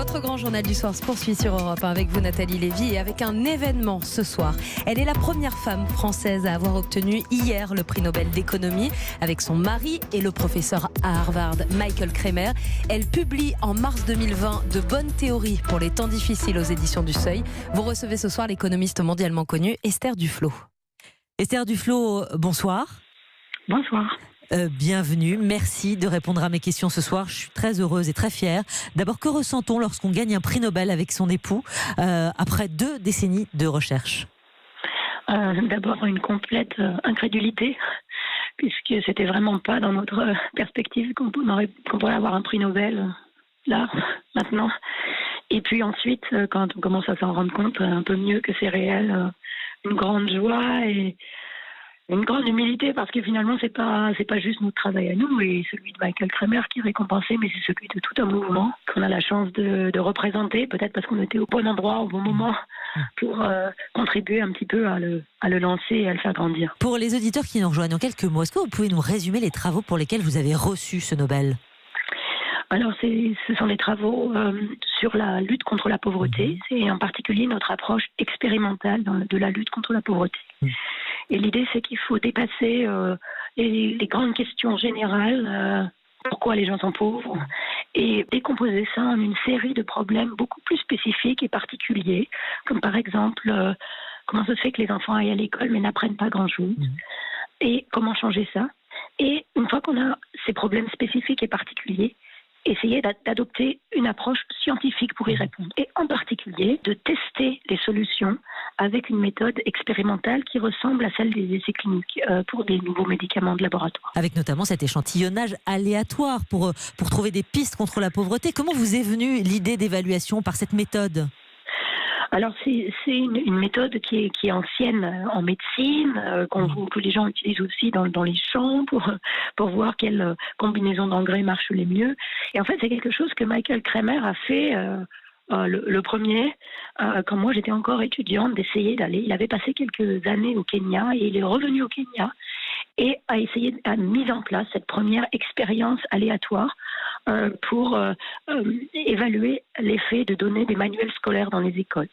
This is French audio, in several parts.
Votre grand journal du soir se poursuit sur Europe 1 avec vous Nathalie Lévy et avec un événement ce soir. Elle est la première femme française à avoir obtenu hier le prix Nobel d'économie avec son mari et le professeur à Harvard Michael Kremer. Elle publie en mars 2020 de bonnes théories pour les temps difficiles aux éditions du Seuil. Vous recevez ce soir l'économiste mondialement connue Esther Duflo. Esther Duflo, bonsoir. Bonsoir. Bienvenue, merci de répondre à mes questions ce soir. Je suis très heureuse et très fière. D'abord, que ressent-on lorsqu'on gagne un prix Nobel avec son époux après 2 décennies de recherche? D'abord, une complète incrédulité, puisque c'était vraiment pas dans notre perspective qu'on pourrait avoir un prix Nobel là, maintenant. Et puis ensuite, quand on commence à s'en rendre compte un peu mieux que c'est réel, une grande joie et une grande humilité, parce que finalement c'est pas juste notre travail à nous et celui de Michael Kremer qui est récompensé, mais c'est celui de tout un mouvement qu'on a la chance de représenter, peut-être parce qu'on était au bon endroit au bon moment pour contribuer un petit peu à le lancer et à le faire grandir. Pour les auditeurs qui nous rejoignent, en quelques mots, est-ce que vous pouvez nous résumer les travaux pour lesquels vous avez reçu ce Nobel ? Alors, ce sont des travaux sur la lutte contre la pauvreté, et en particulier notre approche expérimentale de la lutte contre la pauvreté. Et l'idée, c'est qu'il faut dépasser les grandes questions générales, pourquoi les gens sont pauvres, et décomposer ça en une série de problèmes beaucoup plus spécifiques et particuliers, comme par exemple, comment ça se fait que les enfants aillent à l'école mais n'apprennent pas grand-chose, et comment changer ça. Et une fois qu'on a ces problèmes spécifiques et particuliers, essayer d'adopter une approche scientifique pour y répondre. Et en particulier, de tester les solutions avec une méthode expérimentale qui ressemble à celle des essais cliniques pour des nouveaux médicaments de laboratoire. Avec notamment cet échantillonnage aléatoire pour trouver des pistes contre la pauvreté. Comment vous est venue l'idée d'évaluation par cette méthode ? Alors c'est une méthode qui est ancienne en médecine, que les gens utilisent aussi dans les champs pour voir quelle combinaison d'engrais marche les mieux. Et en fait, c'est quelque chose que Michael Kremer a fait le premier, quand moi j'étais encore étudiante, d'essayer d'aller. Il avait passé quelques années au Kenya et il est revenu au Kenya et a mis en place cette première expérience aléatoire pour évaluer l'effet de donner des manuels scolaires dans les écoles.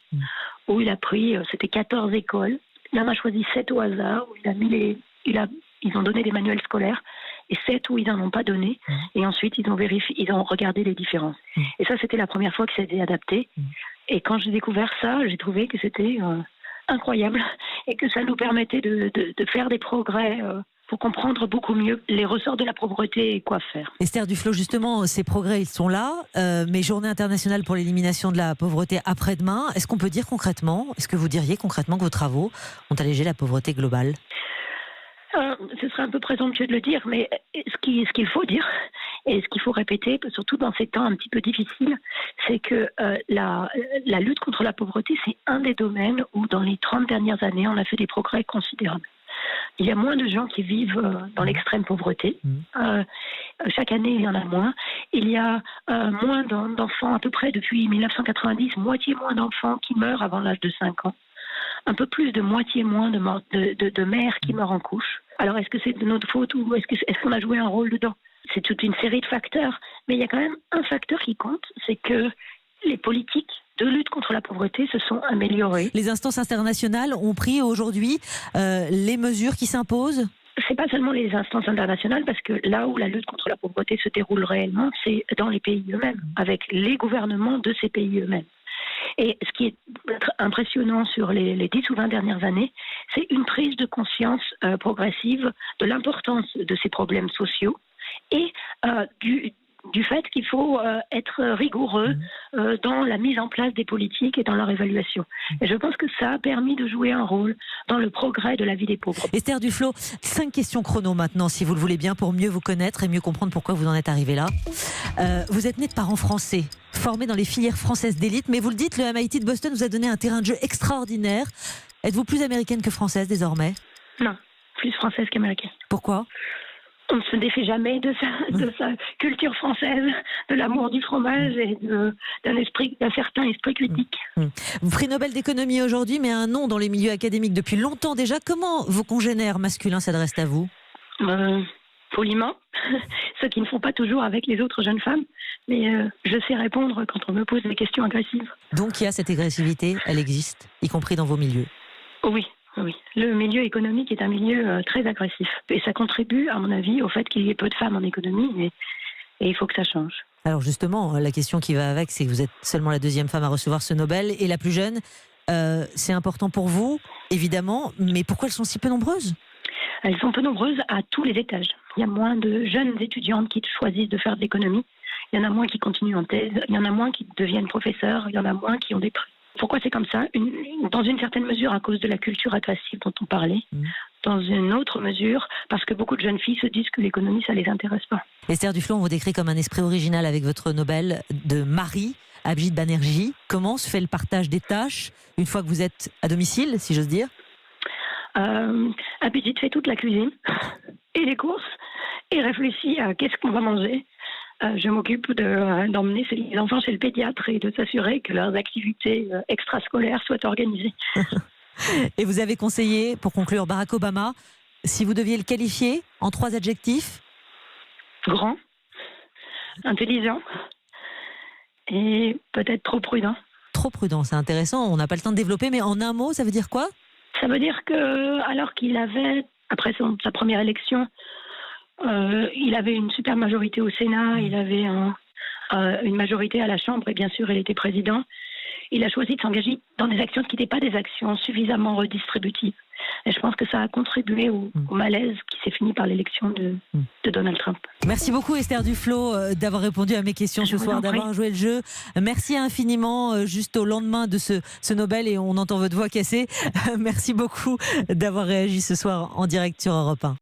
Où il a pris, c'était 14 écoles, il en a choisi 7 au hasard, où ils ont donné des manuels scolaires, et 7 où ils n'en ont pas donné, et ensuite ils ont regardé les différences. Et ça, c'était la première fois que ça a été adapté. Et quand j'ai découvert ça, j'ai trouvé que c'était incroyable, et que ça nous permettait de faire des progrès pour comprendre beaucoup mieux les ressorts de la pauvreté et quoi faire. Esther Duflo, justement, ces progrès, ils sont là, mais Journée internationale pour l'élimination de la pauvreté après-demain. Est-ce qu'on peut dire concrètement, est-ce que vous diriez concrètement que vos travaux ont allégé la pauvreté globale ? Ce serait un peu présomptueux de le dire, mais ce qu'il faut dire, et ce qu'il faut répéter, surtout dans ces temps un petit peu difficiles, c'est que la lutte contre la pauvreté, c'est un des domaines où, dans les 30 dernières années, on a fait des progrès considérables. Il y a moins de gens qui vivent dans l'extrême pauvreté. Chaque année, il y en a moins. Il y a moins d'enfants, à peu près depuis 1990, moitié moins d'enfants qui meurent avant l'âge de 5 ans. Un peu plus de moitié moins de mères qui meurent en couche. Alors, est-ce que c'est de notre faute ou est-ce qu'on a joué un rôle dedans ? C'est toute une série de facteurs. Mais il y a quand même un facteur qui compte, c'est que les politiques de lutte contre la pauvreté se sont améliorées. Les instances internationales ont pris aujourd'hui les mesures qui s'imposent ? C'est pas seulement les instances internationales, parce que là où la lutte contre la pauvreté se déroule réellement, c'est dans les pays eux-mêmes, avec les gouvernements de ces pays eux-mêmes. Et ce qui est impressionnant sur les 10 ou 20 dernières années, c'est une prise de conscience progressive de l'importance de ces problèmes sociaux et du fait qu'il faut être rigoureux dans la mise en place des politiques et dans leur évaluation. Et je pense que ça a permis de jouer un rôle dans le progrès de la vie des pauvres. Esther Duflo, 5 questions chrono maintenant, si vous le voulez bien, pour mieux vous connaître et mieux comprendre pourquoi vous en êtes arrivé là. Vous êtes né de parents français, formé dans les filières françaises d'élite, mais vous le dites, le MIT de Boston vous a donné un terrain de jeu extraordinaire. Êtes-vous plus américaine que française désormais ? Non, plus française qu'américaine. Pourquoi ? On ne se défait jamais de sa culture française, de l'amour du fromage et d'un certain esprit critique. Prix Nobel d'économie aujourd'hui, mais un nom dans les milieux académiques depuis longtemps déjà. Comment vos congénères masculins s'adressent à vous ? Poliment, ce qu'ils ne font pas toujours avec les autres jeunes femmes. mais je sais répondre quand on me pose des questions agressives. Donc il y a cette agressivité, elle existe, y compris dans vos milieux. Oui, oui. Le milieu économique est un milieu très agressif. Et ça contribue, à mon avis, au fait qu'il y ait peu de femmes en économie, et il faut que ça change. Alors justement, la question qui va avec, c'est que vous êtes seulement la deuxième femme à recevoir ce Nobel, et la plus jeune. C'est important pour vous, évidemment, mais pourquoi elles sont si peu nombreuses ? Elles sont peu nombreuses à tous les étages. Il y a moins de jeunes étudiantes qui choisissent de faire de l'économie. Il y en a moins qui continuent en thèse. Il y en a moins qui deviennent professeurs. Il y en a moins qui ont des prix. Pourquoi c'est comme ça ? Dans une certaine mesure, à cause de la culture agressive dont on parlait. Dans une autre mesure, parce que beaucoup de jeunes filles se disent que l'économie, ça ne les intéresse pas. Esther Duflo, on vous décrit comme un esprit original avec votre Nobel de Marie, Abhijit Banerjee. Comment se fait le partage des tâches une fois que vous êtes à domicile, si j'ose dire ? Abhijit fait toute la cuisine et les courses et réfléchit à qu'est-ce qu'on va manger. Je m'occupe d'emmener les enfants chez le pédiatre et de s'assurer que leurs activités extrascolaires soient organisées. Et vous avez conseillé, pour conclure, Barack Obama, si vous deviez le qualifier en 3 adjectifs ? Grand, intelligent et peut-être trop prudent. Trop prudent, c'est intéressant, on n'a pas le temps de développer, mais en un mot, ça veut dire quoi ? Ça veut dire que, alors qu'il avait, après sa première élection, il avait une super majorité au Sénat, il avait une majorité à la Chambre, et bien sûr, il était président. Il a choisi de s'engager dans des actions qui n'étaient pas des actions suffisamment redistributives. Et je pense que ça a contribué au malaise qui s'est fini par l'élection de Donald Trump. Merci beaucoup Esther Duflo d'avoir répondu à mes questions ce soir, d'avoir joué le jeu. Merci infiniment, juste au lendemain de ce Nobel, et on entend votre voix cassée. Merci beaucoup d'avoir réagi ce soir en direct sur Europe 1.